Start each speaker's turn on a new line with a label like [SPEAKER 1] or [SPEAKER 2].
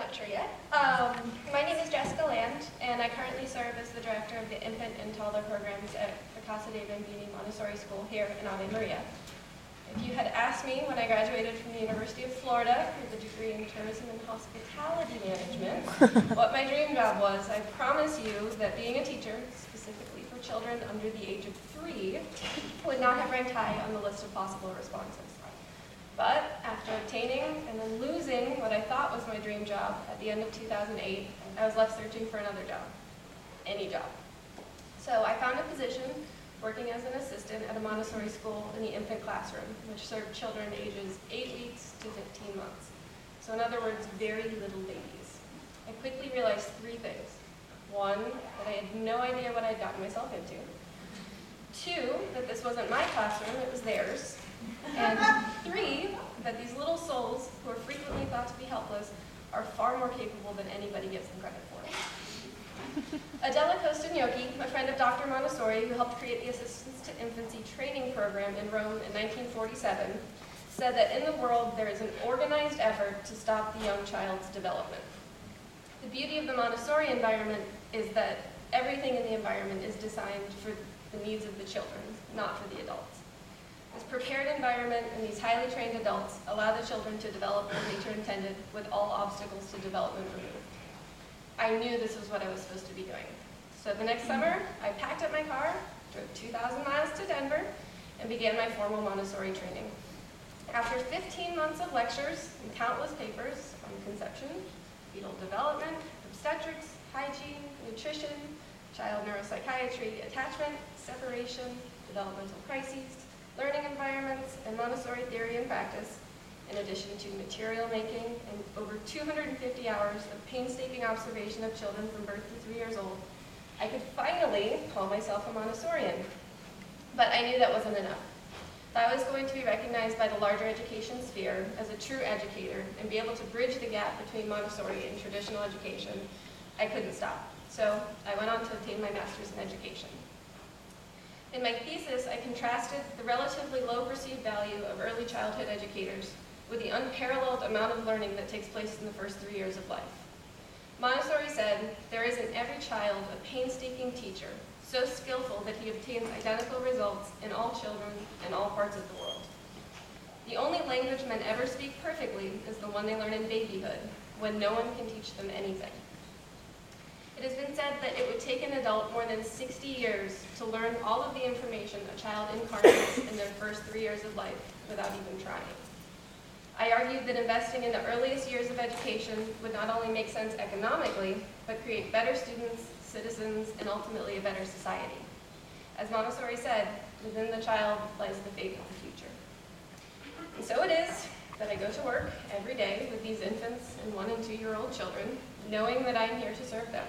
[SPEAKER 1] not sure yet. My name is Jessica Land, and I currently serve as the director of the infant and toddler programs at the Casa de Bambini Montessori School here in Ave Maria. If you had asked me when I graduated from the University of Florida with a degree in tourism and hospitality management what my dream job was, I promise you that being a teacher, specifically for children under the age of 3, would not have ranked high on the list of possible responses. But after obtaining and then losing what I thought was my dream job at the end of 2008, I was left searching for another job, any job. So I found a position working as an assistant at a Montessori school in the infant classroom, which served children ages 8 weeks to 15 months. So in other words, very little babies. I quickly realized 3 things. 1, that I had no idea what I'd gotten myself into. 2, that this wasn't my classroom, it was theirs. And 3, that these little souls, who are frequently thought to be helpless, are far more capable than anybody gives them credit for. Adela Costagnochi, a friend of Dr. Montessori, who helped create the Assistance to Infancy training program in Rome in 1947, said that in the world there is an organized effort to stop the young child's development. The beauty of the Montessori environment is that everything in the environment is designed for the needs of the children, not for the adults. This prepared environment and these highly trained adults allow the children to develop as nature intended, with all obstacles to development removed. I knew this was what I was supposed to be doing. So the next summer, I packed up my car, drove 2,000 miles to Denver, and began my formal Montessori training. After 15 months of lectures and countless papers on conception, fetal development, obstetrics, hygiene, nutrition, child neuropsychiatry, attachment, separation, developmental crises, learning environments, and Montessori theory and practice, in addition to material making and over 250 hours of painstaking observation of children from birth to 3 years old, I could finally call myself a Montessorian. But I knew that wasn't enough. If I was going to be recognized by the larger education sphere as a true educator and be able to bridge the gap between Montessori and traditional education, I couldn't stop. So I went on to obtain my master's in education. In my thesis, I contrasted the relatively low perceived value of early childhood educators with the unparalleled amount of learning that takes place in the first 3 years of life. Montessori said, there is in every child a painstaking teacher, so skillful that he obtains identical results in all children in all parts of the world. The only language men ever speak perfectly is the one they learn in babyhood, when no one can teach them anything. It has been said that it would take an adult more than 60 years to learn all of the information a child incarnates in their first 3 years of life without even trying. I argued that investing in the earliest years of education would not only make sense economically, but create better students, citizens, and ultimately a better society. As Montessori said, within the child lies the fate of the future. And so it is that I go to work every day with these infants and 1- and 2-year-old children, knowing that I am here to serve them.